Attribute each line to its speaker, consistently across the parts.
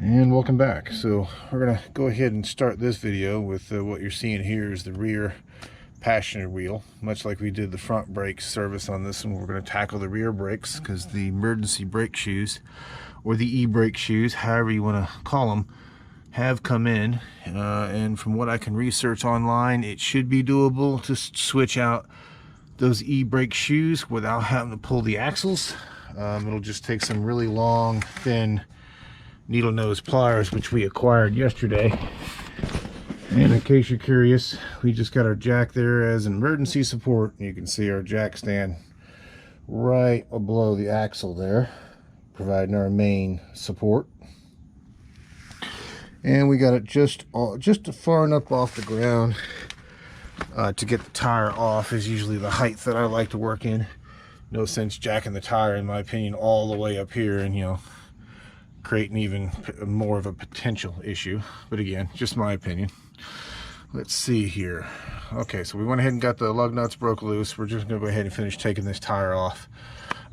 Speaker 1: And welcome back. So we're gonna go ahead and start this video with what you're seeing here is the rear passenger wheel. Much like we did the front brake service on this one, we're going to tackle the rear brakes because the emergency brake shoes, or the e-brake shoes, however you want to call them, have come in, and from what I can research online, it should be doable to switch out those e-brake shoes without having to pull the axles. It'll just take some really long, thin needle nose pliers, which we acquired yesterday. And in case you're curious, we just got our jack there as an emergency support. You can see our jack stand right below the axle there, providing our main support. And we got it just far enough off the ground to get the tire off is usually the height that I like to work in. No sense jacking the tire, in my opinion, all the way up here and, you know, creating even more of a potential issue. But again, just my opinion. Let's see here. Okay, so we went ahead and got the lug nuts broke loose. We're just gonna go ahead and finish taking this tire off,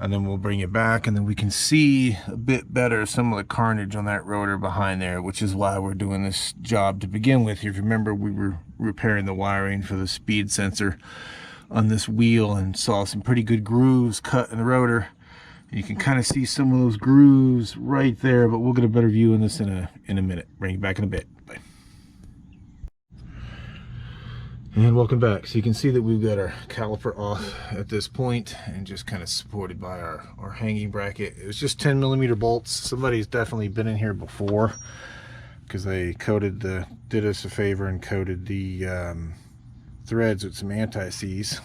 Speaker 1: and then we'll bring it back, and then we can see a bit better some of the carnage on that rotor behind there, which is why we're doing this job to begin with. If you remember, we were repairing the wiring for the speed sensor on this wheel and saw some pretty good grooves cut in the rotor. You can kind of see some of those grooves right there, but we'll get a better view in this in a minute. Bring you back in a bit. Bye. And welcome back. So you can see that we've got our caliper off at this point and just kind of supported by our hanging bracket. It was just 10mm bolts. Somebody's definitely been in here before because they did us a favor and coated the threads with some anti-seize.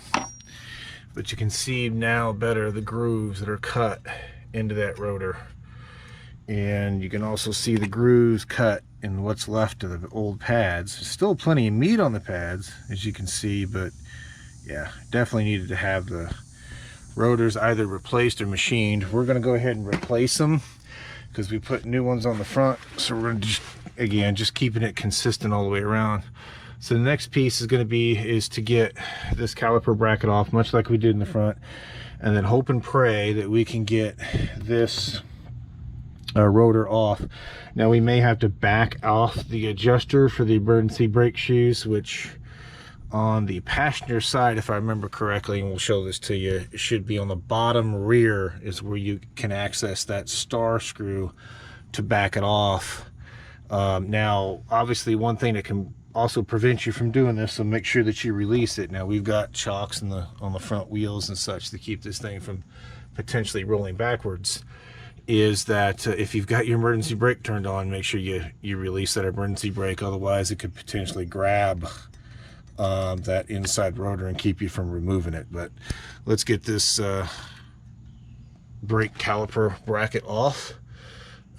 Speaker 1: But you can see now better the grooves that are cut into that rotor. And you can also see the grooves cut in what's left of the old pads. There's still plenty of meat on the pads, as you can see, but yeah, definitely needed to have the rotors either replaced or machined. We're gonna go ahead and replace them because we put new ones on the front. So we're gonna just keeping it consistent all the way around. So the next piece is to get this caliper bracket off, much like we did in the front, and then hope and pray that we can get this rotor off. Now we may have to back off the adjuster for the emergency brake shoes, which on the passenger side, if I remember correctly, and we'll show this to you, it should be on the bottom rear is where you can access that star screw to back it off. Now obviously one thing that can also prevent you from doing this, so make sure that you release it. Now we've got chocks on the front wheels and such to keep this thing from potentially rolling backwards, is that if you've got your emergency brake turned on, make sure you release that emergency brake, otherwise it could potentially grab that inside rotor and keep you from removing it. But let's get this brake caliper bracket off,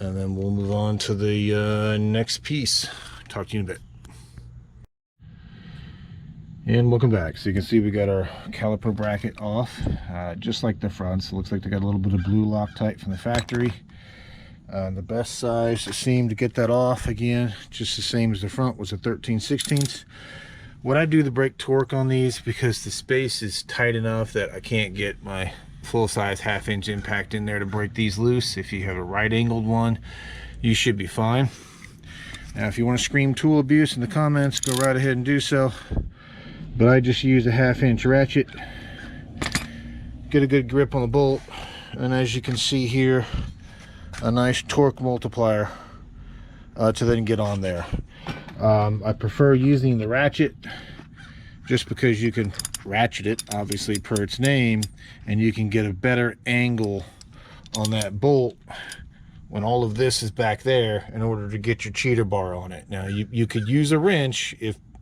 Speaker 1: and then we'll move on to the next piece. Talk to you in a bit. And welcome back. So you can see we got our caliper bracket off, just like the front. So it looks like they got a little bit of blue Loctite from the factory. The best size to seam to get that off, again, just the same as the front, was a 13/16. When I do the brake torque on these, because the space is tight enough that I can't get my full-size half-inch impact in there to break these loose. If you have a right-angled one, you should be fine. Now, if you want to scream tool abuse in the comments, go right ahead and do so. But I just use a 1/2-inch ratchet, get a good grip on the bolt, and as you can see here, a nice torque multiplier to then get on there. I prefer using the ratchet just because you can ratchet it, obviously per its name, and you can get a better angle on that bolt when all of this is back there in order to get your cheater bar on it. Now you could use a wrench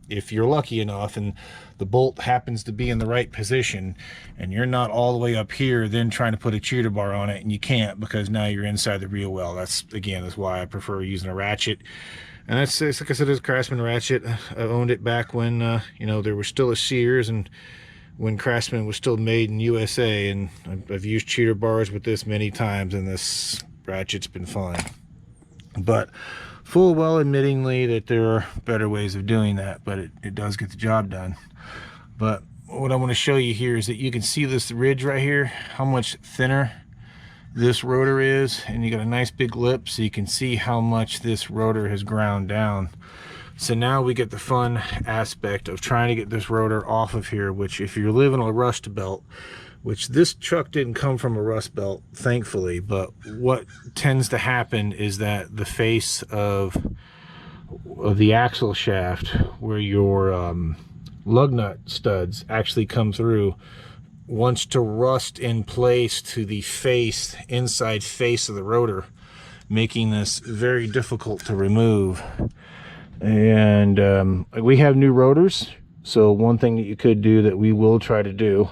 Speaker 1: if you're lucky enough and the bolt happens to be in the right position and you're not all the way up here then trying to put a cheater bar on it, and you can't because now you're inside the reel well. That's why I prefer using a ratchet. And that's like I said, it's a Craftsman ratchet. I owned it back when you know, there was still a Sears and when Craftsman was still made in USA, and I've used cheater bars with this many times, and this ratchet's been fine. But full well admittingly that there are better ways of doing that, but it does get the job done. But what I want to show you here is that you can see this ridge right here, how much thinner this rotor is, and you got a nice big lip, so you can see how much this rotor has ground down. So now we get the fun aspect of trying to get this rotor off of here, which if you're living a rust belt, which this truck didn't come from a rust belt, thankfully, but what tends to happen is that the face of the axle shaft, where your lug nut studs actually come through, wants to rust in place to the face, inside face of the rotor, making this very difficult to remove. And we have new rotors, so one thing that you could do that we will try to do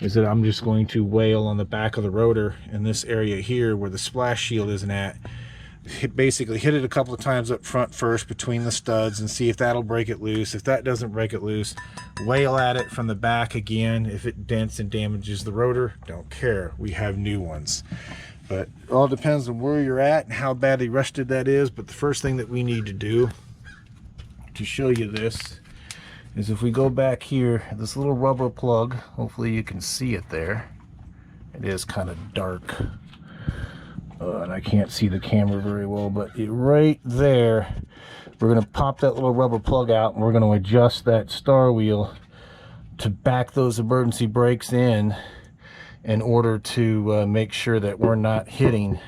Speaker 1: is that I'm just going to whale on the back of the rotor in this area here where the splash shield isn't at. Basically hit it a couple of times up front first between the studs and see if that'll break it loose. If that doesn't break it loose, whale at it from the back again. If it dents and damages the rotor, don't care, we have new ones. But it all depends on where you're at and how badly rusted that is. But the first thing that we need to do to show you this is if we go back here, this little rubber plug, hopefully you can see it there. It is kind of dark and I can't see the camera very well, but right there, we're going to pop that little rubber plug out and we're going to adjust that star wheel to back those emergency brakes in order to make sure that we're not hitting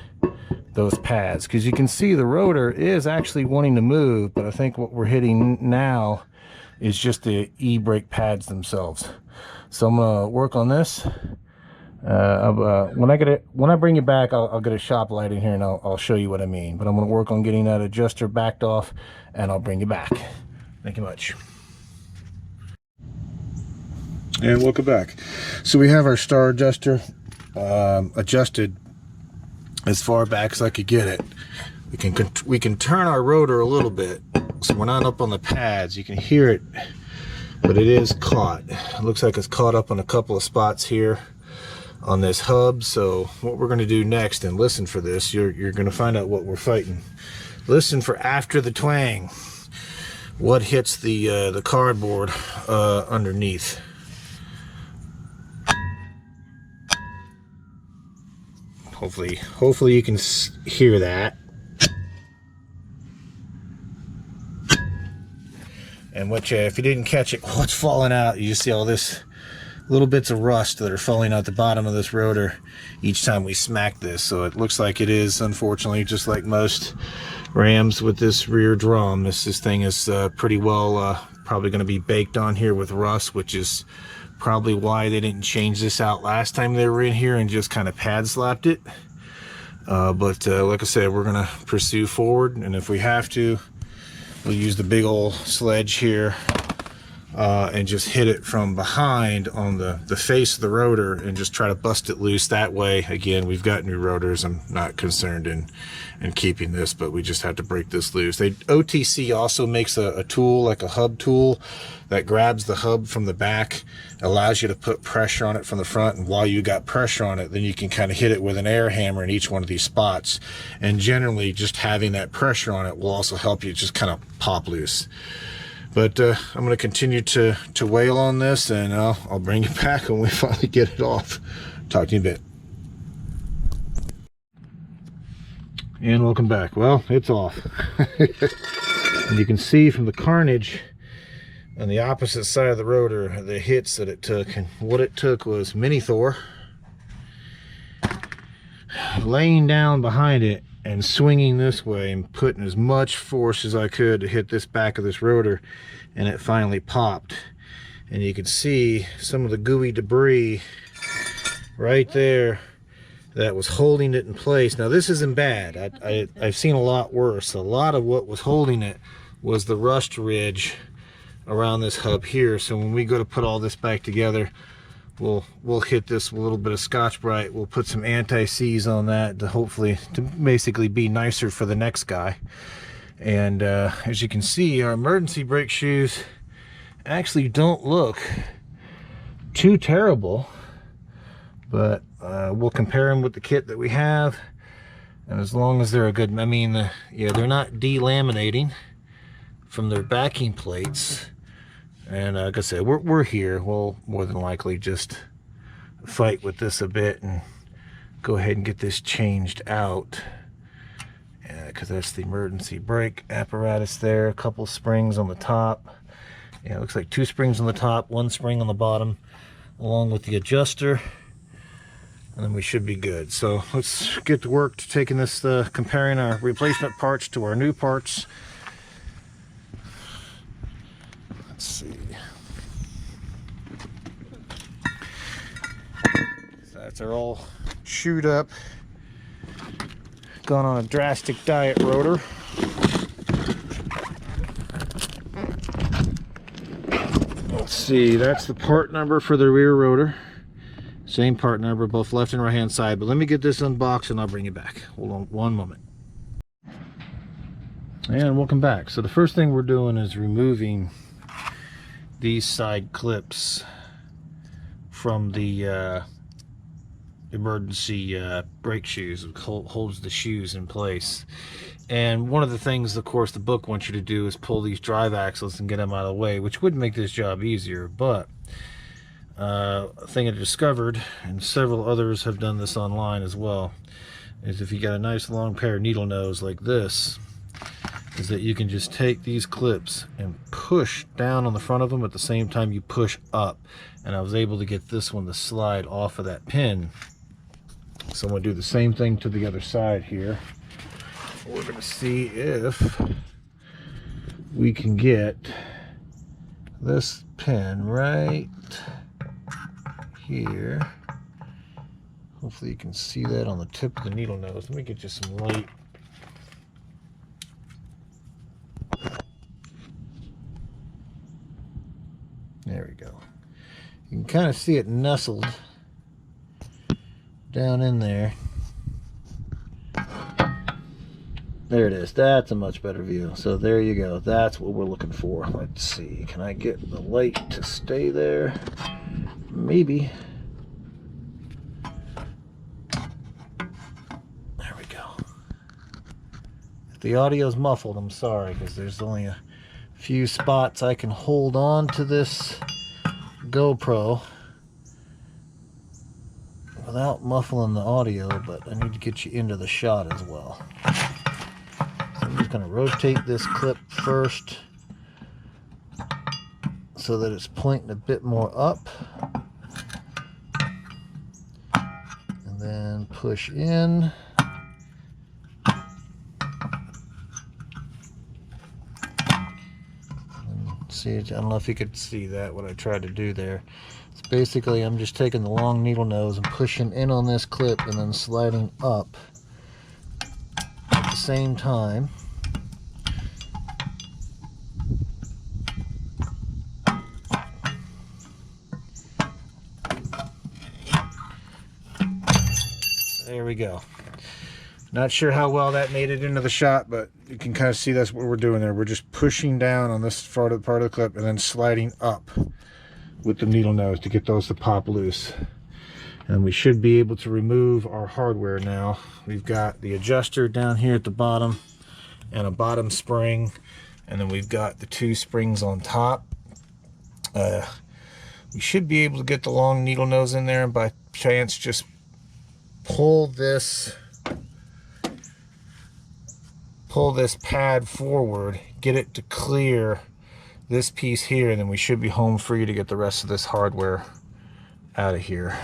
Speaker 1: those pads, because you can see the rotor is actually wanting to move, but I think what we're hitting now is just the e-brake pads themselves. So I'm gonna work on this. When I bring you back, I'll get a shop light in here and I'll show you what I mean. But I'm gonna work on getting that adjuster backed off, and I'll bring you back. Thank you much. And welcome back. So we have our star adjuster adjusted as far back as I could get it. We can turn our rotor a little bit, so we're not up on the pads. You can hear it, but it is caught. It looks like it's caught up on a couple of spots here on this hub. So what we're going to do next, and listen for this, you're going to find out what we're fighting. Listen for after the twang, what hits the cardboard underneath. Hopefully you can hear that. And if you didn't catch it, what's falling out, you just see all this little bits of rust that are falling out the bottom of this rotor each time we smack this. So it looks like it is, unfortunately, just like most Rams with this rear drum, this thing is pretty well probably going to be baked on here with rust, which is probably why they didn't change this out last time they were in here and just kind of pad slapped it. But like I said, we're gonna pursue forward, and if we have to, we'll use the big old sledge here and just hit it from behind on the face of the rotor and just try to bust it loose that way. Again, we've got new rotors. I'm not concerned in keeping this, but we just have to break this loose. OTC also makes a tool, like a hub tool, that grabs the hub from the back, allows you to put pressure on it from the front, and while you got pressure on it, then you can kind of hit it with an air hammer in each one of these spots. And generally, just having that pressure on it will also help you just kind of pop loose. But I'm going to continue to wail on this, and I'll bring you back when we finally get it off. Talk to you in a bit. And welcome back. Well, it's off. And you can see from the carnage on the opposite side of the rotor the hits that it took. And what it took was Mini Thor laying down behind it and swinging this way and putting as much force as I could to hit this back of this rotor, and it finally popped. And you can see some of the gooey debris right there that was holding it in place. Now this isn't bad. I've seen a lot worse. A lot of what was holding it was the rust ridge around this hub here. So when we go to put all this back together, we'll hit this with a little bit of Scotch-Brite. We'll put some anti-seize on that to basically be nicer for the next guy. And as you can see, our emergency brake shoes actually don't look too terrible, but we'll compare them with the kit that we have, and as long as they're a good, yeah, they're not delaminating from their backing plates. And like I said, we're here. We'll more than likely just fight with this a bit and go ahead and get this changed out, because that's the emergency brake apparatus there. A couple springs on the top. Yeah, it looks like 2 springs on the top, 1 spring on the bottom, along with the adjuster, and then we should be good. So let's get to work to taking this, comparing our replacement parts to our new parts. Let's see. So that's our all chewed up, gone on a drastic diet rotor. Let's see, that's the part number for the rear rotor. Same part number, both left and right hand side. But let me get this unboxed and I'll bring you back. Hold on one moment. And welcome back. So the first thing we're doing is removing these side clips from the emergency brake shoes. It holds the shoes in place. And one of the things, of course, the book wants you to do is pull these drive axles and get them out of the way, which would make this job easier. But a thing I discovered, and several others have done this online as well, is if you got a nice long pair of needle nose like this, is that you can just take these clips and push down on the front of them at the same time you push up. And I was able to get this one to slide off of that pin. So I'm going to do the same thing to the other side here. We're going to see if we can get this pin right here. Hopefully you can see that on the tip of the needle nose. Let me get you some light. There we go. You can kind of see it nestled down in there. There it is. That's a much better view. So there you go. That's what we're looking for. Let's see. Can I get the light to stay there? Maybe. There we go. If the audio's muffled, I'm sorry, because there's only a few spots I can hold on to this GoPro without muffling the audio, but I need to get you into the shot as well. I'm just going to rotate this clip first so that it's pointing a bit more up, and then push in. And see, I don't know if you could see that, what I tried to do there. It's basically, I'm just taking the long needle nose and pushing in on this clip and then sliding up at the same time. There we go. Not sure how well that made it into the shot, but you can kind of see that's what we're doing there. We're just pushing down on this part of the clip and then sliding up with the needle nose to get those to pop loose. And we should be able to remove our hardware now. We've got the adjuster down here at the bottom and a bottom spring, and then we've got the 2 springs on top. We should be able to get the long needle nose in there, and by chance just pull this pad forward, get it to clear this piece here, and then we should be home free to get the rest of this hardware out of here.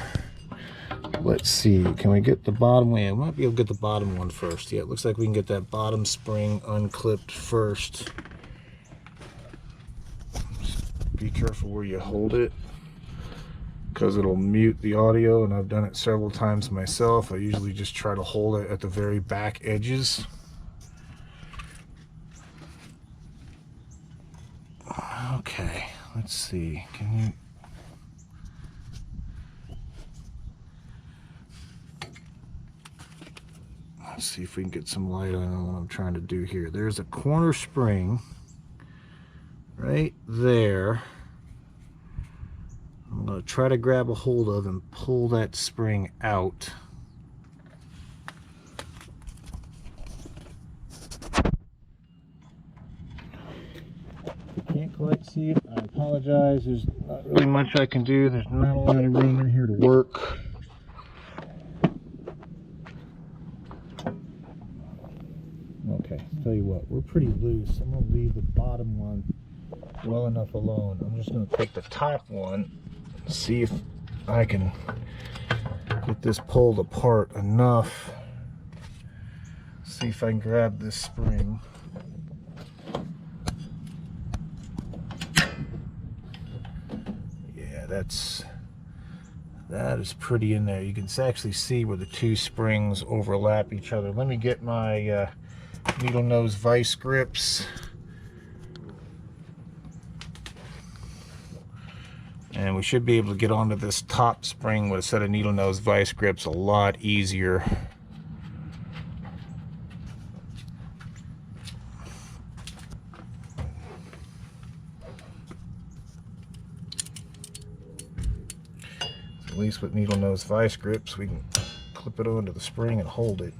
Speaker 1: Let's see, can we get the bottom one? Yeah, we might be able to get the bottom one first. Yeah, it looks like we can get that bottom spring unclipped first. Just be careful where you hold it, because it'll mute the audio, and I've done it several times myself. I usually just try to hold it at the very back edges. Okay, let's see. Can you... Let's see if we can get some light on what I'm trying to do here. There's a corner spring right there. I'm going to try to grab a hold of and pull that spring out. Can't quite see it. I apologize. There's not really much I can do. There's not a lot of room in here to work. Okay, tell you what, we're pretty loose. I'm gonna leave the bottom one well enough alone. I'm just gonna take the top one, see if I can get this pulled apart enough. See if I can grab this spring. Yeah, that is pretty in there. You can actually see where the two springs overlap each other. Let me get my needle nose vice grips. And we should be able to get onto this top spring with a set of needle nose vice grips a lot easier. At least with needle nose vice grips, we can clip it onto the spring and hold it.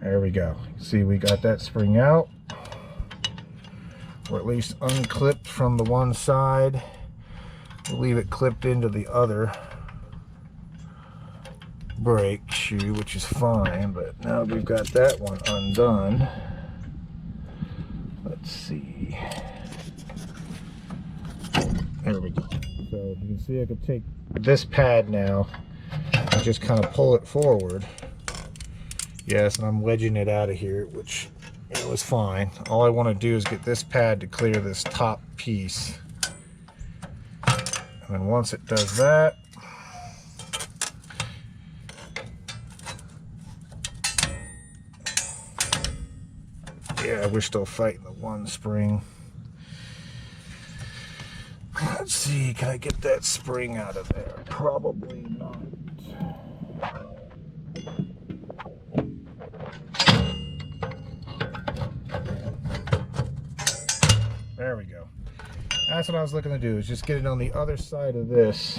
Speaker 1: There we go. See, we got that spring out, or at least unclipped from the one side. We'll leave it clipped into the other brake shoe, which is fine, but now we've got that one undone. Let's see. There we go. So you can see I could take this pad now and just kind of pull it forward. Yes, and I'm wedging it out of here, which it was fine. All I want to do is get this pad to clear this top piece. And then once it does that, yeah, we're still fighting the one spring. Let's see, can I get that spring out of there? Probably not. There we go. That's what I was looking to do, is just get it on the other side of this.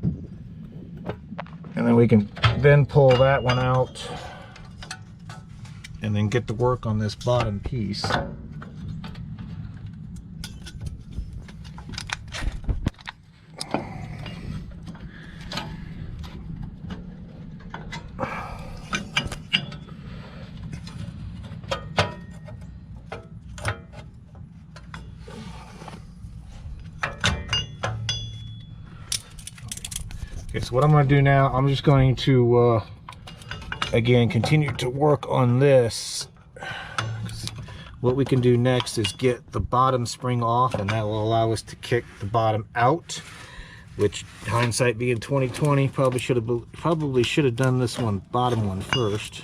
Speaker 1: And then we can then pull that one out and then get to work on this bottom piece. Okay, so what I'm going to do now, I'm just going to, again, continue to work on this. What we can do next is get the bottom spring off, and that will allow us to kick the bottom out, which, hindsight being 2020, probably should have done this bottom one first.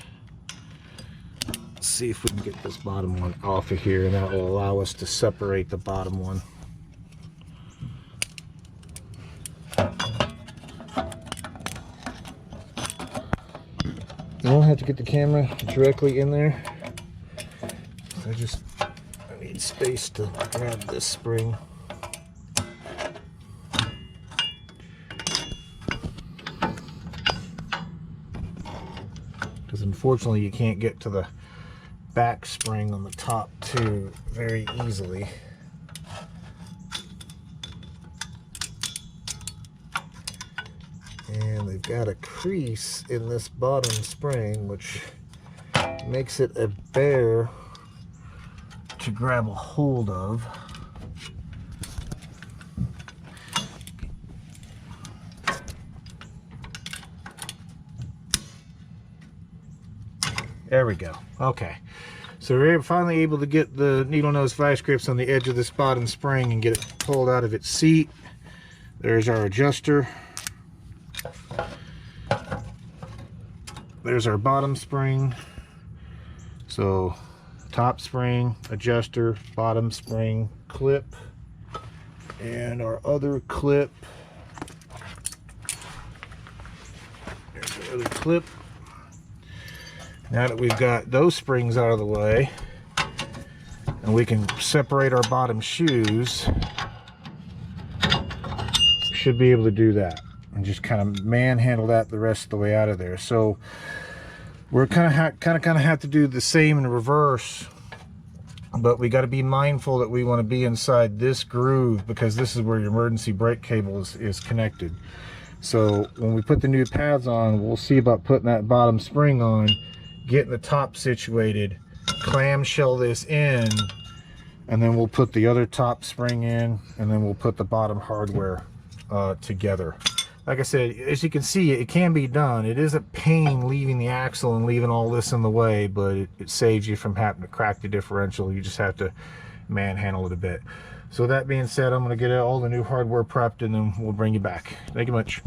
Speaker 1: Let's see if we can get this bottom one off of here, and that will allow us to separate the bottom one. You don't have to get the camera directly in there. I need space to grab this spring. Because unfortunately you can't get to the back spring on the top too very easily. And they've got a crease in this bottom spring, which makes it a bear to grab a hold of. There we go. Okay, so we're finally able to get the needle nose vice grips on the edge of this bottom spring and get it pulled out of its seat. There's our adjuster. There's our bottom spring. So top spring, adjuster, bottom spring, clip, and our other clip. There's our other clip. Now that we've got those springs out of the way, and we can separate our bottom shoes, we should be able to do that and just kind of manhandle that the rest of the way out of there. So we're kind of have to do the same in reverse, but we got to be mindful that we want to be inside this groove, because this is where your emergency brake cable is connected. So when we put the new pads on, we'll see about putting that bottom spring on getting the top situated, clamshell this in, and then we'll put the other top spring in, and then we'll put the bottom hardware together. Like I said, as you can see, it can be done. It is a pain leaving the axle and leaving all this in the way, but it saves you from having to crack the differential. You just have to manhandle it a bit. So that being said, I'm going to get all the new hardware prepped, and then we'll bring you back. Thank you much.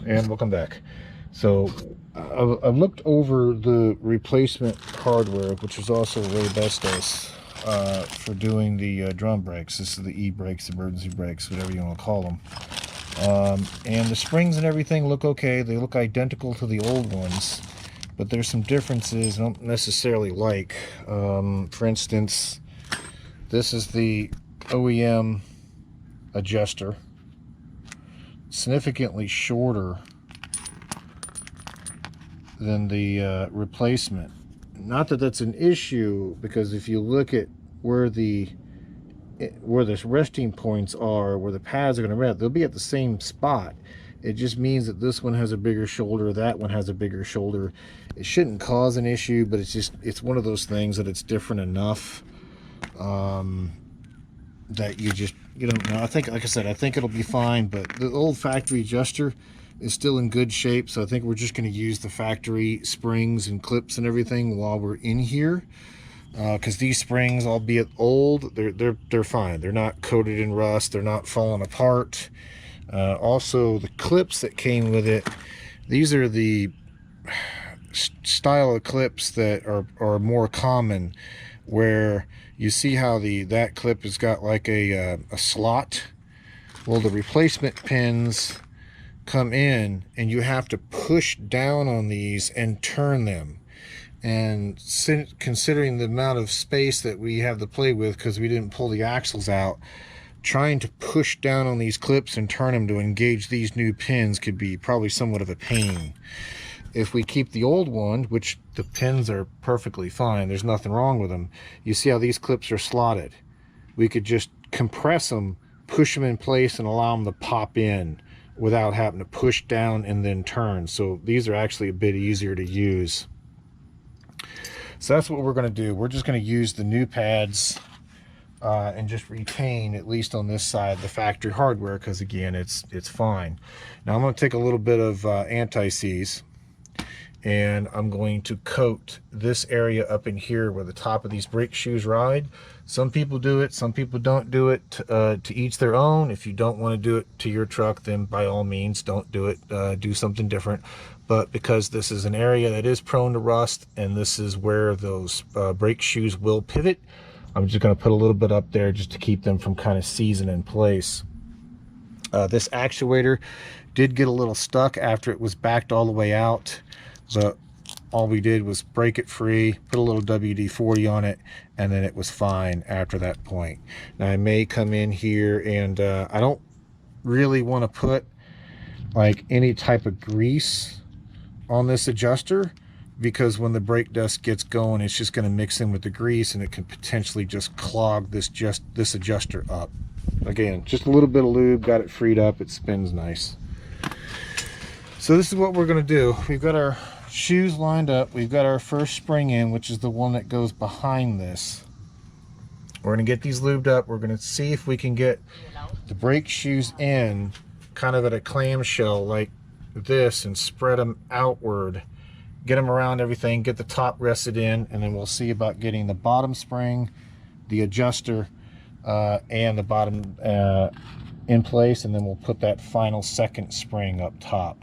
Speaker 1: And welcome back. So I've looked over the replacement hardware, which is also Raybestos, for doing the drum brakes. This is the e-brakes, emergency brakes, whatever you want to call them. And the springs and everything look okay. They look identical to the old ones, but there's some differences I don't necessarily like. For instance, this is the OEM adjuster, significantly shorter than the replacement. Not that that's an issue, because if you look at where the resting points are, where the pads are going to rest, they'll be at the same spot. It just means that this one has a bigger shoulder, that one has a bigger shoulder. It shouldn't cause an issue, but it's one of those things that it's different enough that you don't know. I think, like I said, I think it'll be fine, but the old factory adjuster is still in good shape, so I think we're just going to use the factory springs and clips and everything while we're in here, because these springs, albeit old, they're fine. They're not coated in rust, they're not falling apart. Also, the clips that came with it, these are the style of clips that are more common, where you see how that clip has got like a slot. Well, the replacement pins come in, and you have to push down on these and turn them. And considering the amount of space that we have to play with, because we didn't pull the axles out, trying to push down on these clips and turn them to engage these new pins could be probably somewhat of a pain. If we keep the old one, which the pins are perfectly fine, there's nothing wrong with them. You see how these clips are slotted? We could just compress them, push them in place, and allow them to pop in without having to push down and then turn. So these are actually a bit easier to use. So that's what we're going to do. We're just going to use the new pads and just retain, at least on this side, the factory hardware, because again, it's fine. Now I'm going to take a little bit of anti-seize, and I'm going to coat this area up in here where the top of these brake shoes ride. Some people do it, some people don't do it. To each their own. If you don't want to do it to your truck, then by all means don't do it. Do something different. But because this is an area that is prone to rust, and this is where those brake shoes will pivot, I'm just going to put a little bit up there just to keep them from kind of seizing in place. This actuator did get a little stuck after it was backed all the way out, but all we did was break it free, put a little WD-40 on it, and then it was fine after that point. Now I may come in here, and I don't really want to put like any type of grease on this adjuster, because when the brake dust gets going, it's just going to mix in with the grease, and it can potentially just clog this adjuster up. Again, just a little bit of lube, got it freed up, it spins nice. So this is what we're going to do. We've got our shoes lined up, we've got our first spring in, which is the one that goes behind this. We're going to get these lubed up. We're going to see if we can get the brake shoes in kind of at a clamshell like this and spread them outward, get them around everything, get the top rested in, and then we'll see about getting the bottom spring, the adjuster, and the bottom in place, and then we'll put that final second spring up top.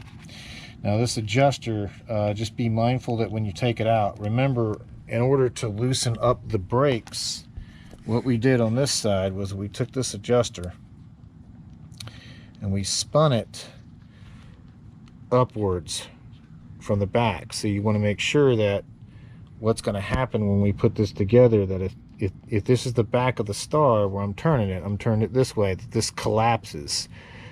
Speaker 1: Now this adjuster, just be mindful that when you take it out, remember, in order to loosen up the brakes, what we did on this side was we took this adjuster and we spun it upwards from the back. So you want to make sure that what's going to happen when we put this together, that if this is the back of the star where I'm turning it this way, that this collapses.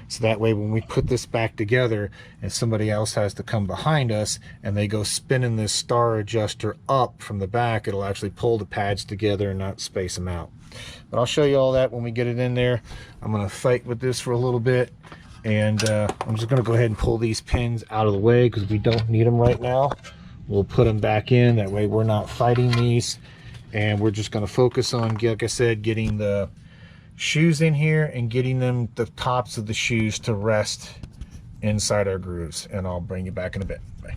Speaker 1: So that way when we put this back together and somebody else has to come behind us and they go spinning this star adjuster up from the back, it'll actually pull the pads together and not space them out. But I'll show you all that when we get it in there. I'm going to fight with this for a little bit, And I'm just going to go ahead and pull these pins out of the way because we don't need them right now. We'll put them back in, that way we're not fighting these, and we're just going to focus on, like I said, getting the shoes in here and getting them, the tops of the shoes, to rest inside our grooves. And I'll bring you back in a bit. Bye.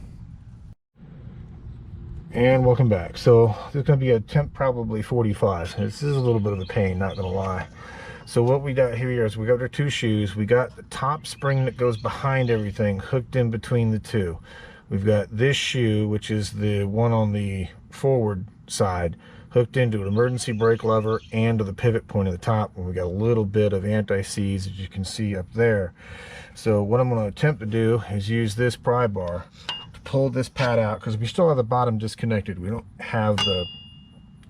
Speaker 1: And welcome back. So there's going to be a temp probably 45. This is a little bit of a pain, not going to lie. So what we got here is we got our two shoes. We got the top spring that goes behind everything hooked in between the two. We've got this shoe, which is the one on the forward side, hooked into an emergency brake lever and to the pivot point at the top. And we got a little bit of anti-seize, as you can see up there. So what I'm going to attempt to do is use this pry bar to pull this pad out, because we still have the bottom disconnected. We don't have the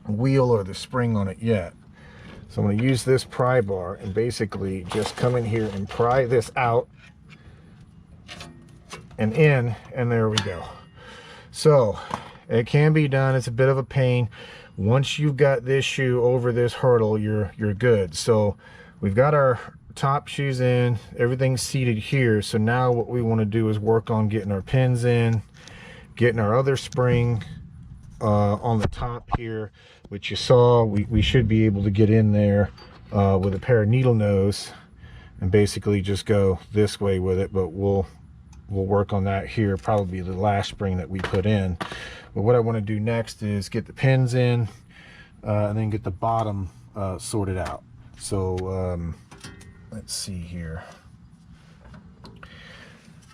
Speaker 1: wheel or the spring on it yet. So I'm going to use this pry bar and basically just come in here and pry this out and in, and there we go. So it can be done. It's a bit of a pain. Once you've got this shoe over this hurdle, you're good. So we've got our top shoes in, everything's seated here. So now what we want to do is work on getting our pins in, getting our other spring on the top here, which you saw we should be able to get in there with a pair of needle nose and basically just go this way with it. But we'll work on that here, probably the last spring that we put in. But what I want to do next is get the pins in and then get the bottom sorted out. So let's see here.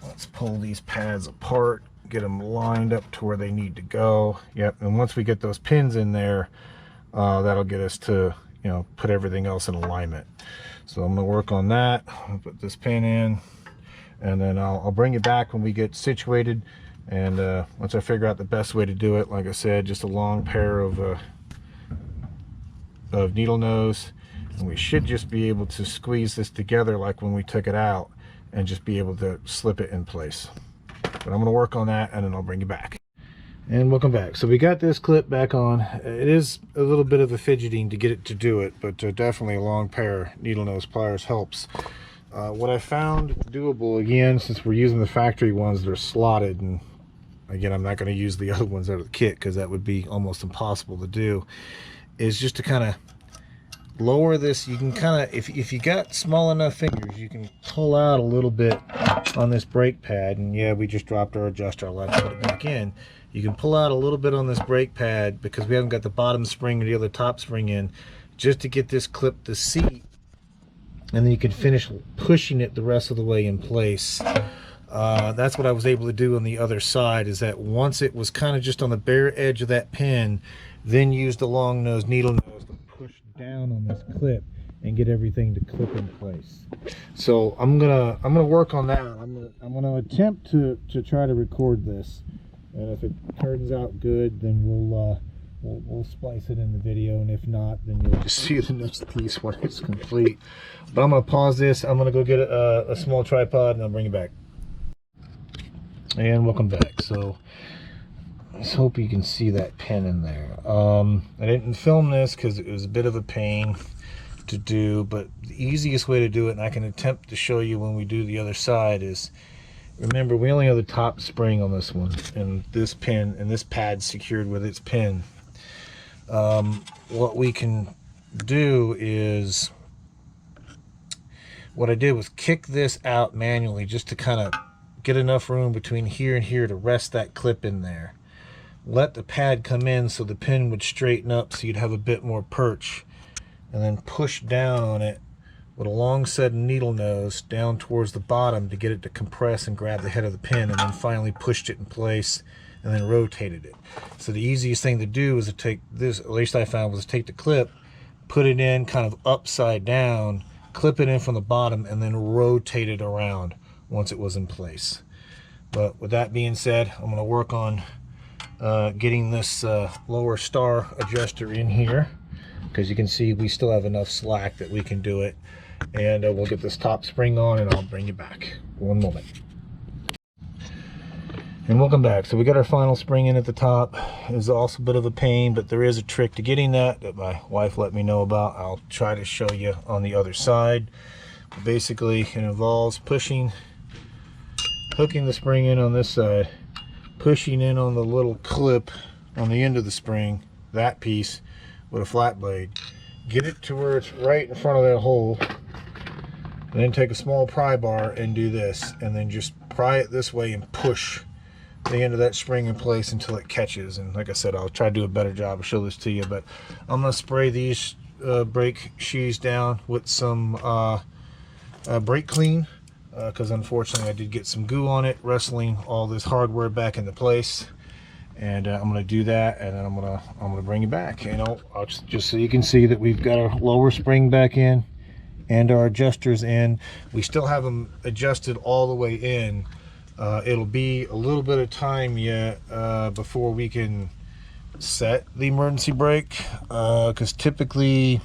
Speaker 1: Let's pull these pads apart, get them lined up to where they need to go. Yep, and once we get those pins in there, that'll get us to, you know, put everything else in alignment. So I'm going to work on that. I'll put this pin in, and then I'll bring you back when we get situated. And once I figure out the best way to do it, like I said, just a long pair of needle nose, and we should just be able to squeeze this together like when we took it out and just be able to slip it in place. But I'm going to work on that, and then I'll bring you back. And welcome back. So we got this clip back on. It is a little bit of a fidgeting to get it to do it, but definitely a long pair of needle nose pliers helps. What I found doable, again, since we're using the factory ones, they're slotted, and again, I'm not going to use the other ones out of the kit because that would be almost impossible to do, is just to kind of lower this. You can kind of, if you got small enough fingers, you can pull out a little bit on this brake pad. And yeah, we just dropped our adjuster. I'll have to put it back in. You can pull out a little bit on this brake pad because we haven't got the bottom spring or the other top spring in, just to get this clip to seat, and then you can finish pushing it the rest of the way in place. That's what I was able to do on the other side, is that once it was kind of just on the bare edge of that pin, then use the long nose needle nose to push down on this clip and get everything to clip in place. So I'm gonna work on that. I'm gonna attempt to try to record this, and if it turns out good, then we'll splice it in the video, and if not, then you'll just see the next piece when it's complete. But I'm gonna pause this. I'm gonna go get a small tripod, and I'll bring it back. And welcome back. So let's hope you can see that pin in there. I didn't film this because it was a bit of a pain to do, but the easiest way to do it, and I can attempt to show you when we do the other side, is, remember, we only have the top spring on this one, and this pin and this pad secured with its pin. What we can do is, what I did was kick this out manually just to kind of get enough room between here and here to rest that clip in there. Let the pad come in so the pin would straighten up, so you'd have a bit more perch, and then push down on it with a long set needle nose down towards the bottom to get it to compress and grab the head of the pin, and then finally pushed it in place and then rotated it. So the easiest thing to do is to take this, at least I found, was to take the clip, put it in kind of upside down, clip it in from the bottom, and then rotate it around once it was in place. But with that being said, I'm going to work on getting this lower star adjuster in here, because you can see we still have enough slack that we can do it. And we'll get this top spring on, and I'll bring you back. One moment. And welcome back. So we got our final spring in at the top. It's also a bit of a pain, but there is a trick to getting that my wife let me know about. I'll try to show you on the other side. Basically, it involves hooking the spring in on this side, pushing in on the little clip on the end of the spring, that piece, with a flat blade. Get it to where it's right in front of that hole, and then take a small pry bar and do this, and then just pry it this way and push the end of that spring in place until it catches. And like I said, I'll try to do a better job of show this to you, but I'm going to spray these brake shoes down with some brake clean, because unfortunately I did get some goo on it, wrestling all this hardware back into place. And I'm going to do that, and then I'm gonna bring it back. And I'll just so you can see that we've got our lower spring back in and our adjusters in. We still have them adjusted all the way in. It'll be a little bit of time yet before we can set the emergency brake, because typically,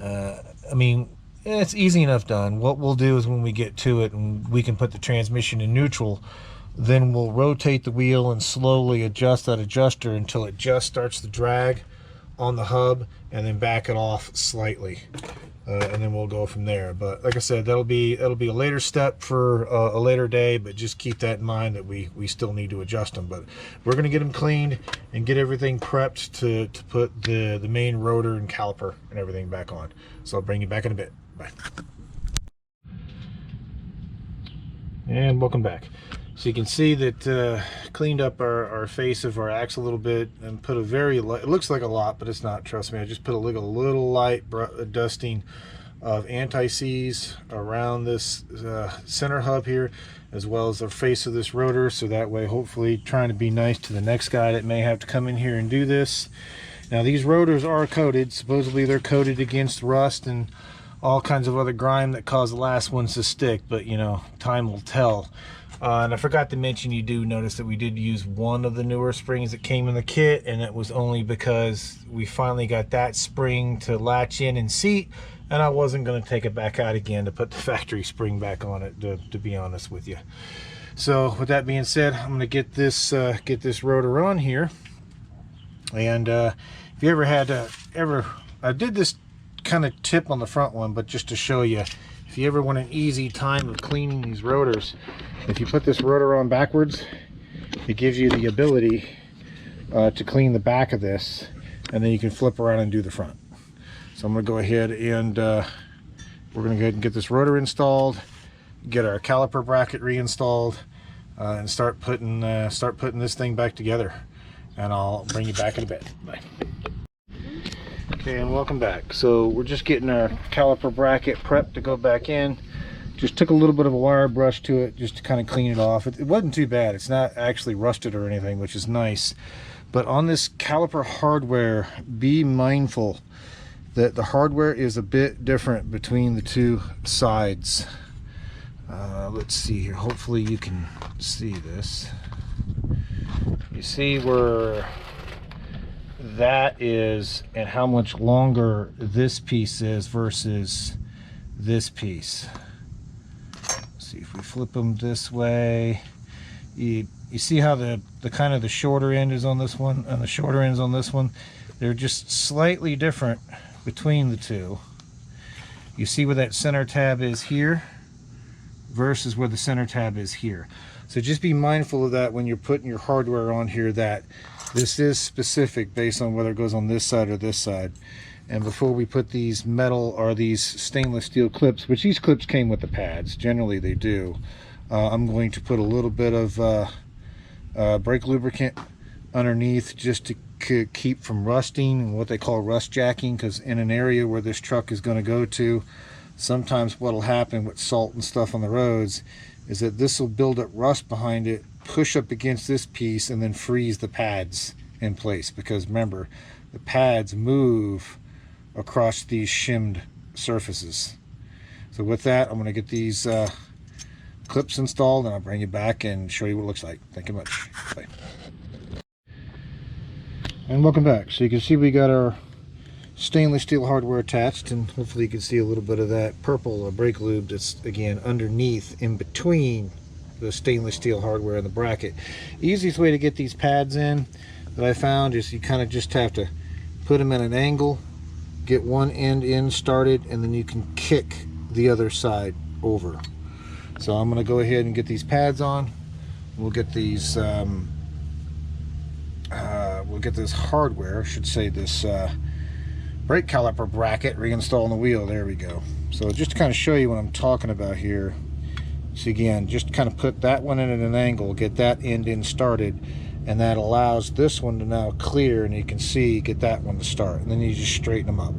Speaker 1: I mean, it's easy enough done. What we'll do is when we get to it and we can put the transmission in neutral, then we'll rotate the wheel and slowly adjust that adjuster until it just starts to drag on the hub, and then back it off slightly, and then we'll go from there. But like I said, that'll be a later step for a later day, but just keep that in mind that we still need to adjust them. But we're going to get them cleaned and get everything prepped to put the main rotor and caliper and everything back on. So I'll bring you back in a bit. Bye. And welcome back. So you can see that cleaned up our face of our axle a little bit and put a very light, it looks like a lot, but it's not, trust me. I just put a little light dusting of anti-seize around this center hub here, as well as the face of this rotor, so that way, hopefully, trying to be nice to the next guy that may have to come in here and do this. Now these rotors are coated. Supposedly they're coated against rust and all kinds of other grime that cause the last ones to stick, but you know, time will tell. And I forgot to mention, you do notice that we did use one of the newer springs that came in the kit, and it was only because we finally got that spring to latch in and seat, and I wasn't going to take it back out again to put the factory spring back on it, to be honest with you. So with that being said, I'm going to get this rotor on here. And if you ever had I did this kind of tip on the front one, but just to show you, if you ever want an easy time of cleaning these rotors, if you put this rotor on backwards, it gives you the ability to clean the back of this, and then you can flip around and do the front. So I'm going to go ahead and we're going to go ahead and get this rotor installed, get our caliper bracket reinstalled, and start putting this thing back together. And I'll bring you back in a bit. Bye. Okay, and welcome back. So we're just getting our caliper bracket prepped to go back in. Just took a little bit of a wire brush to it just to kind of clean it off. It wasn't too bad. It's not actually rusted or anything, which is nice. But on this caliper hardware, be mindful that the hardware is a bit different between the two sides. Let's see here. Hopefully you can see this. You see where that is and how much longer this piece is versus this piece. Let's see if we flip them this way. You see how the kind of the shorter end is on this one and the shorter end is on this one. They're just slightly different between the two. You see where that center tab is here versus where the center tab is here. So just be mindful of that when you're putting your hardware on here, that this is specific based on whether it goes on this side or this side. And before we put these metal or these stainless steel clips, which these clips came with the pads, generally they do, I'm going to put a little bit of brake lubricant underneath just to keep from rusting and what they call rust jacking, because in an area where this truck is going to go to, sometimes what will happen with salt and stuff on the roads is that this will build up rust behind it, push up against this piece, and then freeze the pads in place, because remember, the pads move across these shimmed surfaces. So with that, I'm going to get these clips installed, and I'll bring you back and show you what it looks like. Thank you much. Bye. And welcome back. So you can see we got our stainless steel hardware attached, and hopefully you can see a little bit of that purple brake lube that's again underneath in between the stainless steel hardware and the bracket. Easiest way to get these pads in that I found is you kind of just have to put them at an angle, get one end in started, and then you can kick the other side over. So I'm going to go ahead and get these pads on. We'll get these we'll get this hardware, I should say this brake caliper bracket reinstalled on the wheel. There we go. So just to kind of show you what I'm talking about here. So again, just kind of put that one in at an angle, get that end in started, and that allows this one to now clear, and you can see, get that one to start, and then you just straighten them up.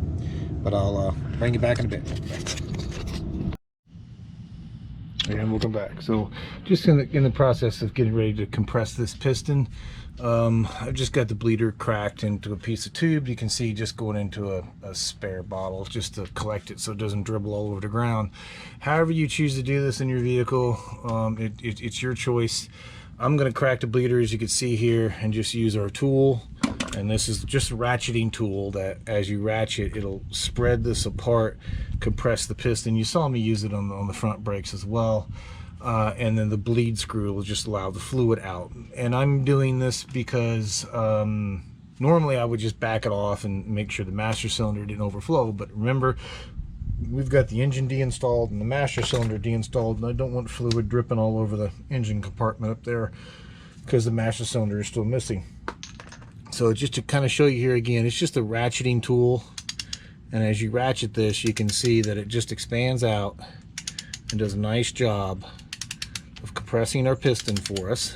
Speaker 1: But I'll bring you back in a bit. And we'll come back. So just in the process of getting ready to compress this piston, I've just got the bleeder cracked into a piece of tube. You can see just going into a spare bottle just to collect it so it doesn't dribble all over the ground. However you choose to do this in your vehicle, it's your choice. I'm going to crack the bleeder, as you can see here, and just use our tool. And this is just a ratcheting tool that as you ratchet, it'll spread this apart, compress the piston. You saw me use it on the front brakes as well. And then the bleed screw will just allow the fluid out. And I'm doing this because normally I would just back it off and make sure the master cylinder didn't overflow. But remember, we've got the engine deinstalled and the master cylinder deinstalled, and I don't want fluid dripping all over the engine compartment up there because the master cylinder is still missing. So just to kind of show you here again, it's just a ratcheting tool, and as you ratchet this, you can see that it just expands out and does a nice job of compressing our piston for us.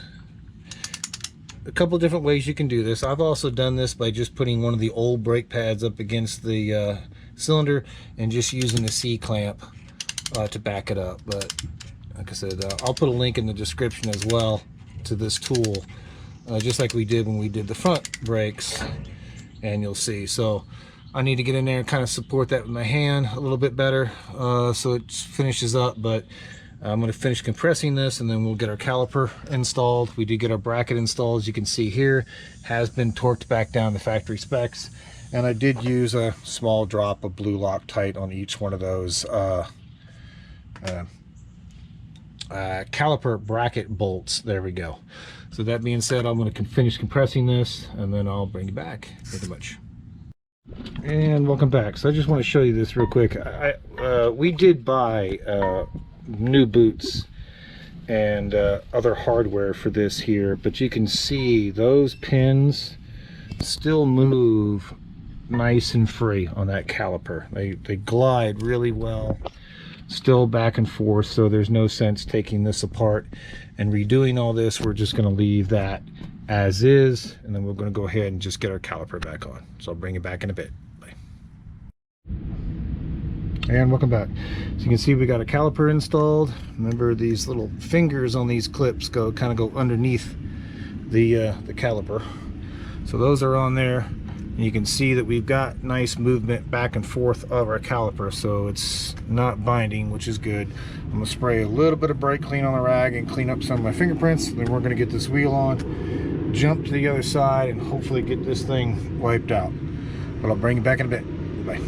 Speaker 1: A couple different ways you can do this. I've also done this by just putting one of the old brake pads up against the cylinder and just using the C-clamp to back it up. But like I said, I'll put a link in the description as well to this tool, just like we did when we did the front brakes, and you'll see. So I need to get in there and kind of support that with my hand a little bit better so it finishes up. But I'm going to finish compressing this, and then we'll get our caliper installed. We did get our bracket installed, as you can see here. Has been torqued back down to factory specs, and I did use a small drop of blue Loctite on each one of those caliper bracket bolts. There we go. So that being said, I'm going to finish compressing this, and then I'll bring you back. Thank you much. And welcome back. So I just want to show you this real quick. We did buy new boots and other hardware for this here, but you can see those pins still move nice and free on that caliper. They glide really well, still back and forth, so there's no sense taking this apart and redoing all this. We're just going to leave that as is, and then we're going to go ahead and just get our caliper back on. So I'll bring it back in a bit. Bye. And welcome back. So you can see we got a caliper installed. Remember, these little fingers on these clips kind of go underneath the caliper. So those are on there, and you can see that we've got nice movement back and forth of our caliper, so it's not binding, which is good. I'm going to spray a little bit of brake clean on the rag and clean up some of my fingerprints. Then we're going to get this wheel on, jump to the other side, and hopefully get this thing wiped out. But I'll bring you back in a bit. Bye.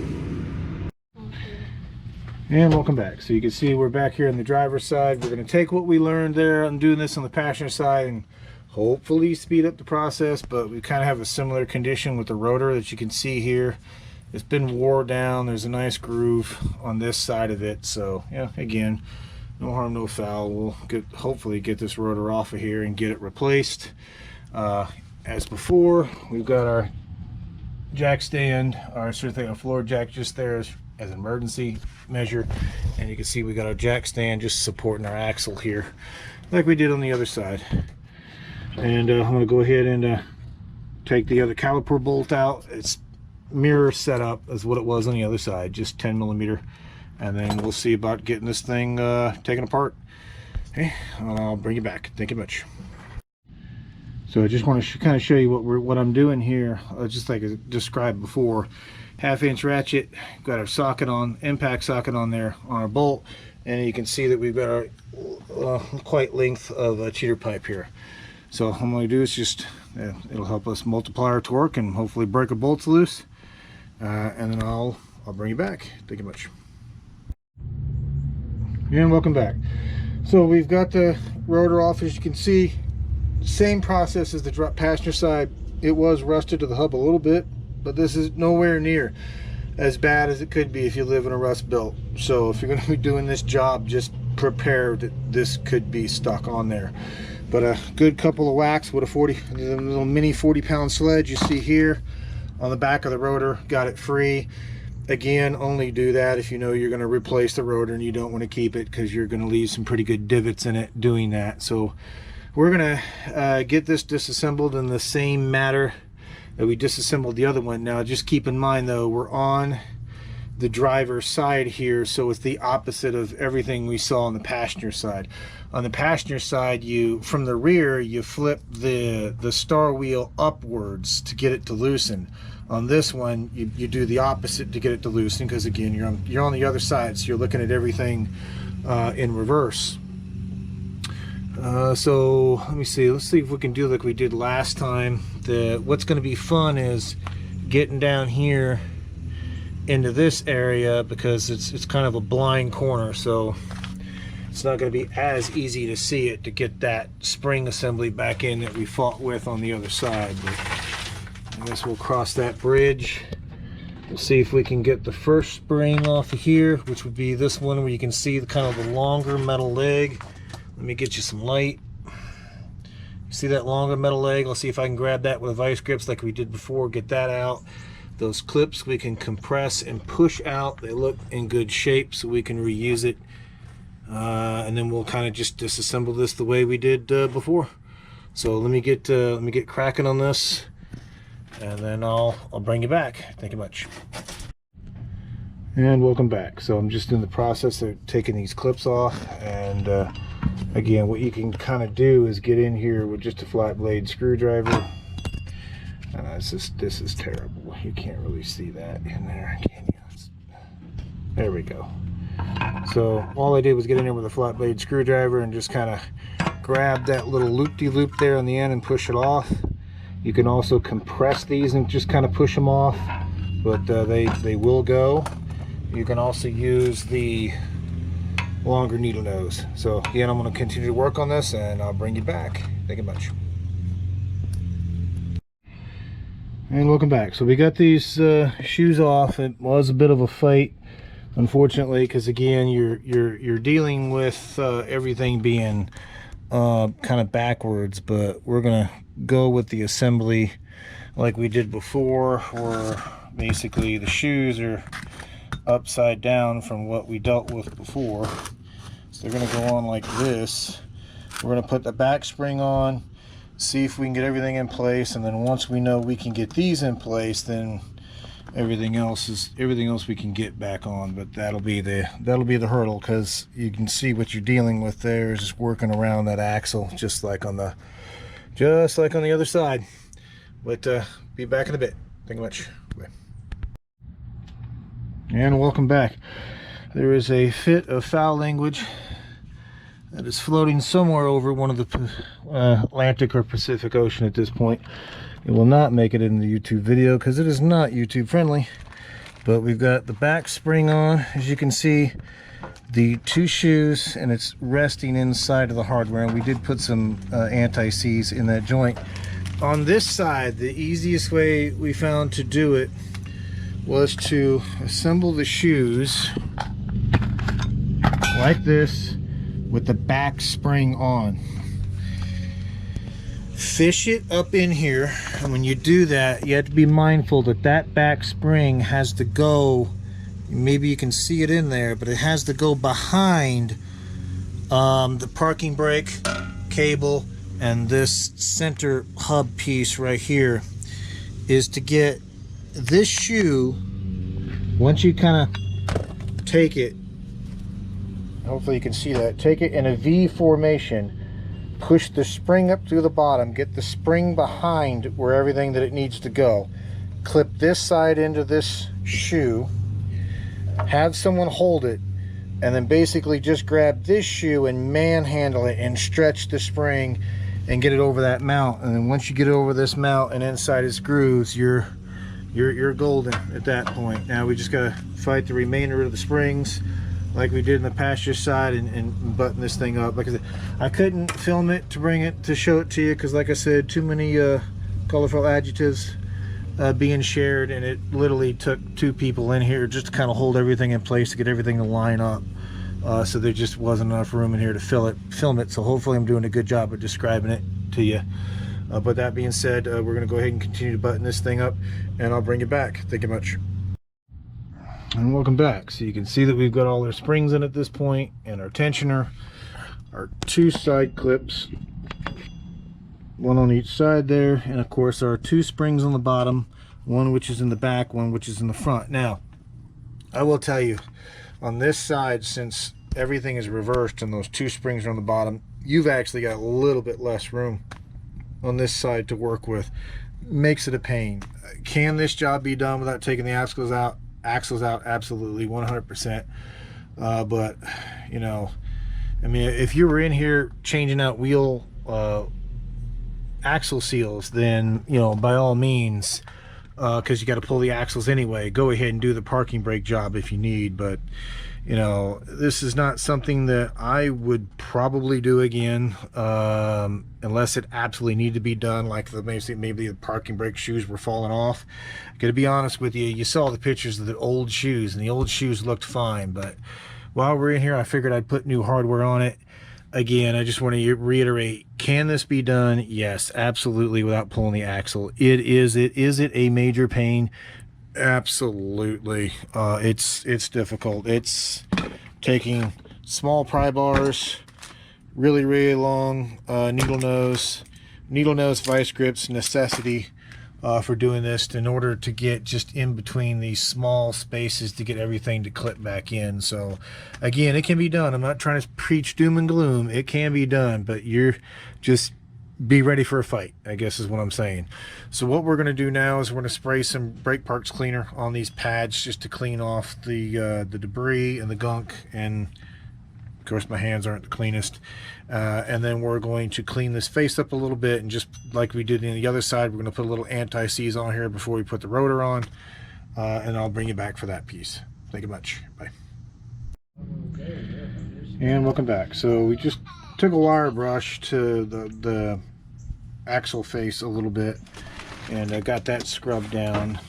Speaker 1: And welcome back. So you can see we're back here on the driver's side. We're going to take what we learned there on doing this on the passenger side and hopefully speed up the process. But we kind of have a similar condition with the rotor that you can see here. It's been wore down. There's a nice groove on this side of it. So yeah, again, no harm, no foul. We'll hopefully get this rotor off of here and get it replaced. As before, we've got our jack stand, our floor jack just there as an emergency measure, and you can see we got our jack stand just supporting our axle here like we did on the other side. And I'm going to go ahead and take the other caliper bolt out. It's mirror setup as what it was on the other side, just 10mm, and then we'll see about getting this thing taken apart. Okay, I'll bring you back. Thank you much. So I just want to kind of show you what I'm doing here, just like I described before. 1/2-inch ratchet, got our socket on, impact socket on there on our bolt, and you can see that we've got our quite length of cheater pipe here. So what I'm going to do is just, it'll help us multiply our torque and hopefully break our bolts loose, and then I'll bring you back. Thank you much. And welcome back. So we've got the rotor off, as you can see. Same process as the passenger side. It was rusted to the hub a little bit, but this is nowhere near as bad as it could be if you live in a rust belt. So if you're going to be doing this job, just prepare that this could be stuck on there. But a good couple of whacks with a little mini 40-pound sledge you see here on the back of the rotor, got it free. Again, only do that if you know you're going to replace the rotor and you don't want to keep it, because you're going to leave some pretty good divots in it doing that. So we're going to get this disassembled in the same manner that we disassembled the other one. Now just keep in mind though, we're on the driver's side here, so it's the opposite of everything we saw on the passenger side. On the passenger side, from the rear, you flip the star wheel upwards to get it to loosen. On this one, you do the opposite to get it to loosen, because again, you're on the other side, so you're looking at everything in reverse. So let me see. Let's see if we can do like we did last time. What's going to be fun is getting down here into this area, because it's kind of a blind corner, so it's not going to be as easy to see it to get that spring assembly back in that we fought with on the other side. But I guess we'll cross that bridge. We'll see if we can get the first spring off of here, which would be this one where you can see the kind of the longer metal leg. Let me get you some light. You see that longer metal leg? I'll see if I can grab that with vice grips like we did before, get that out. Those clips we can compress and push out. They look in good shape, so we can reuse it. And then we'll kind of just disassemble this the way we did before. So let me get cracking on this, and then I'll bring you back. Thank you much. And welcome back. So I'm just in the process of taking these clips off, and again, what you can kind of do is get in here with just a flat blade screwdriver. This is terrible. You can't really see that in there, can you? There we go. So all I did was get in there with a flat blade screwdriver and just kind of grab that little loop-de-loop there on the end and push it off. You can also compress these and just kind of push them off, but they will go. You can also use the longer needle nose. So again, I'm going to continue to work on this, and I'll bring you back. Thank you much. And welcome back. So we got these shoes off. It was a bit of a fight, unfortunately, because again, you're dealing with everything being kind of backwards. But we're gonna go with the assembly like we did before, where basically the shoes are upside down from what we dealt with before. So they're gonna go on like this. We're gonna put the back spring on, see if we can get everything in place, and then once we know we can get these in place, then everything else we can get back on. But that'll be the hurdle, because you can see what you're dealing with there is just working around that axle, just like on the other side. But be back in a bit. Thank you much. Bye. And welcome back. There is a fit of foul language that is floating somewhere over one of the Atlantic or Pacific Ocean at this point. It will not make it in the YouTube video because it is not YouTube friendly. But we've got the back spring on, as you can see, the two shoes, and it's resting inside of the hardware. And we did put some anti-seize in that joint. On this side, the easiest way we found to do it was to assemble the shoes like this, with the back spring on. Fish it up in here, and when you do that, you have to be mindful that that back spring has to go, maybe you can see it in there, but it has to go behind the parking brake cable, and this center hub piece right here is to get this shoe, once you kind of take it, hopefully you can see that, take it in a V formation, push the spring up through the bottom, get the spring behind where everything that it needs to go, clip this side into this shoe, have someone hold it, and then basically just grab this shoe and manhandle it and stretch the spring and get it over that mount. And then once you get it over this mount and inside its grooves, you're golden at that point. Now we just gotta fight the remainder of the springs like we did in the passenger side and button this thing up. Like I said, I couldn't film it to show it to you, because like I said, too many colorful adjectives being shared, and it literally took 2 people in here just to kind of hold everything in place to get everything to line up. So there just wasn't enough room in here to film it. So hopefully I'm doing a good job of describing it to you. But that being said, we're going to go ahead and continue to button this thing up, and I'll bring it back. Thank you much. And welcome back. So you can see that we've got all our springs in at this point, and our tensioner, our 2 side clips, 1 on each side there, and of course our 2 springs on the bottom, 1 which is in the back, 1 which is in the front. Now, I will tell you, on this side, since everything is reversed and those 2 springs are on the bottom, you've actually got a little bit less room on this side to work with. Makes it a pain. Can this job be done without taking the axles out? Absolutely, 100%. But you know, I mean, if you were in here changing out wheel axle seals, then, you know, by all means, because you got to pull the axles anyway, go ahead and do the parking brake job if you need. But you know, this is not something that I would probably do again, unless it absolutely needed to be done, like maybe the parking brake shoes were falling off. I gotta be honest with you, you saw the pictures of the old shoes, and the old shoes looked fine. But while we're in here, I figured I'd put new hardware on it. Again, I just want to reiterate, can this be done? Yes, absolutely, without pulling the axle. Is it a major pain? Absolutely. It's difficult. It's taking small pry bars, really long needle nose vice grips, necessity for doing this, in order to get just in between these small spaces to get everything to clip back in. So again, it can be done. I'm not trying to preach doom and gloom. It can be done, but you're just be ready for a fight, I guess is what I'm saying. So what we're going to do now is we're going to spray some brake parts cleaner on these pads just to clean off the debris and the gunk, and of course my hands aren't the cleanest. And then we're going to clean this face up a little bit, and just like we did in the other side, we're going to put a little anti-seize on here before we put the rotor on, and I'll bring you back for that piece. Thank you much. Bye. And welcome back. So we just took a wire brush to the axle face a little bit, and I got that scrubbed down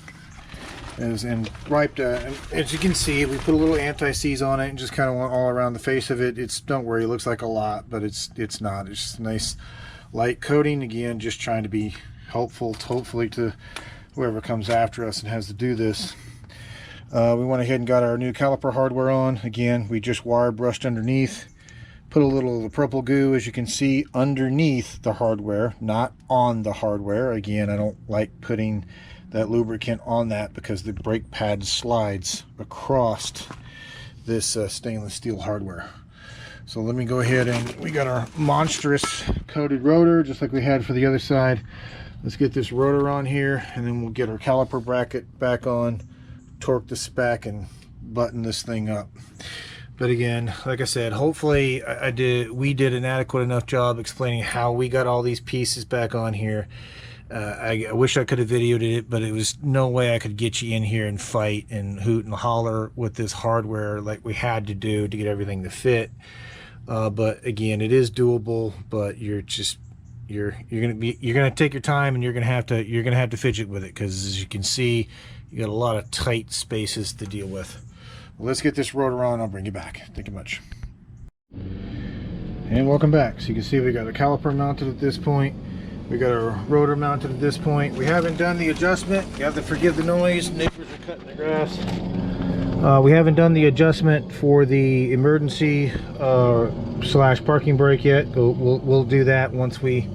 Speaker 1: and wiped. As you can see, we put a little anti-seize on it and just kind of went all around the face of it. Don't worry, it looks like a lot, but it's not. It's just a nice light coating. Again, just trying to be helpful, hopefully, to whoever comes after us and has to do this. We went ahead and got our new caliper hardware on. Again, we just wire brushed underneath. Put a little of the purple goo, as you can see, underneath the hardware, not on the hardware. Again, I don't like putting that lubricant on that because the brake pad slides across this stainless steel hardware. So let me go ahead, and we got our monstrous coated rotor just like we had for the other side. Let's get this rotor on here, and then we'll get our caliper bracket back on, torque this back, and button this thing up. But again, like I said, hopefully we did an adequate enough job explaining how we got all these pieces back on here. I wish I could have videoed it, but it was no way I could get you in here and fight and hoot and holler with this hardware like we had to do to get everything to fit. But again, it is doable, but you're gonna take your time, and you're gonna have to fidget with it, because as you can see, you got a lot of tight spaces to deal with. Let's get this rotor on, I'll bring you back. Thank you much. And welcome back. So you can see we got a caliper mounted at this point. We got our rotor mounted at this point. We haven't done the adjustment. You have to forgive the noise. Neighbors are cutting the grass. We haven't done the adjustment for the emergency slash parking brake yet. We'll do that once we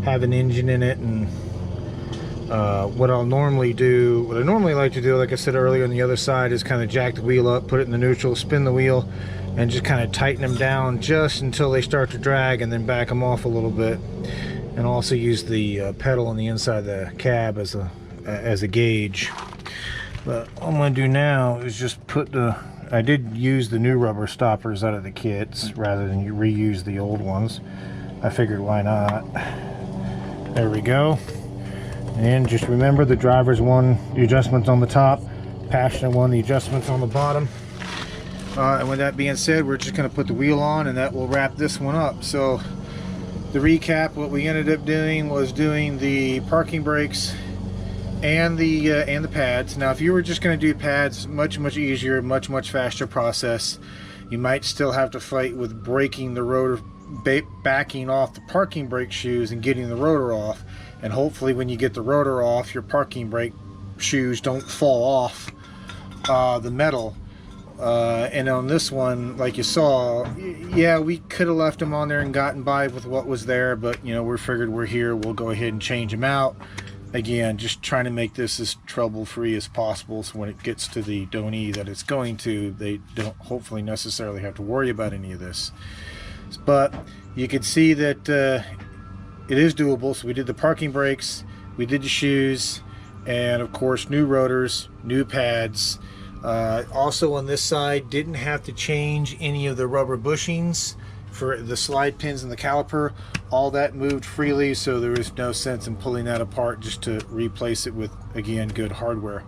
Speaker 1: have an engine in it. And what I normally like to do, like I said earlier on the other side, is kind of jack the wheel up, put it in the neutral, spin the wheel, and just kind of tighten them down just until they start to drag, and then back them off a little bit. And also use the pedal on the inside of the cab as a gauge. But all I'm going to do now is just put I did use the new rubber stoppers out of the kits rather than you reuse the old ones. I figured, why not? There we go. And just remember, the driver's one, the adjustments on the top, passenger one, the adjustments on the bottom. And with that being said, we're just going to put the wheel on, and that will wrap this one up. So the recap, what we ended up doing was doing the parking brakes and the pads. Now if you were just going to do pads, much easier, much faster process. You might still have to fight with breaking the rotor, backing off the parking brake shoes and getting the rotor off, and hopefully when you get the rotor off, your parking brake shoes don't fall off the metal. And on this one, like you saw, yeah, we could have left them on there and gotten by with what was there, but you know, we figured we're here, we'll go ahead and change them out. Again, just trying to make this as trouble-free as possible, so when it gets to the donee that it's going to, they don't hopefully necessarily have to worry about any of this. But you can see that it is doable. So we did the parking brakes, we did the shoes, and of course new rotors, new pads. Also on this side, didn't have to change any of the rubber bushings for the slide pins and the caliper. All that moved freely, so there was no sense in pulling that apart just to replace it with, again, good hardware.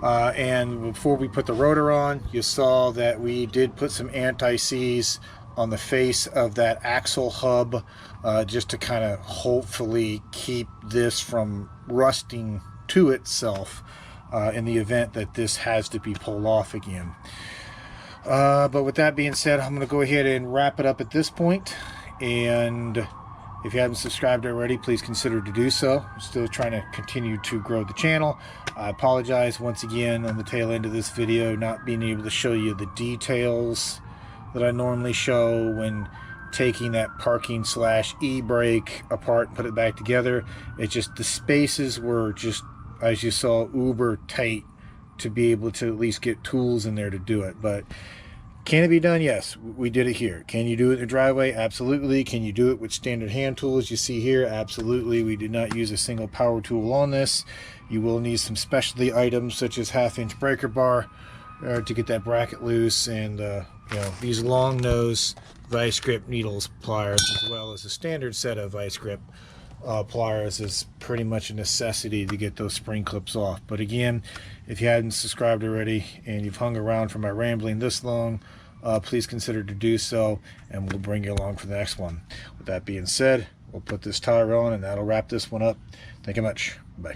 Speaker 1: And before we put the rotor on, you saw that we did put some anti-seize on the face of that axle hub, just to kind of hopefully keep this from rusting to itself in the event that this has to be pulled off again. But with that being said, I'm going to go ahead and wrap it up at this point. And if you haven't subscribed already, please consider to do so. I'm still trying to continue to grow the channel. I apologize once again on the tail end of this video not being able to show you the details that I normally show when taking that parking / e-brake apart and put it back together. It's just the spaces were just, as you saw, uber tight to be able to at least get tools in there to do it. But can it be done? Yes, we did it here. Can you do it in the driveway? Absolutely. Can you do it with standard hand tools you see here? Absolutely. We did not use a single power tool on this. You will need some specialty items such as 1/2-inch breaker bar to get that bracket loose, and you know, these long nose vice grip needles pliers, as well as a standard set of vice grip pliers, is pretty much a necessity to get those spring clips off. But again, if you hadn't subscribed already and you've hung around for my rambling this long, please consider to do so, and we'll bring you along for the next one. With that being said, we'll put this tire on, and that'll wrap this one up. Thank you much. Bye.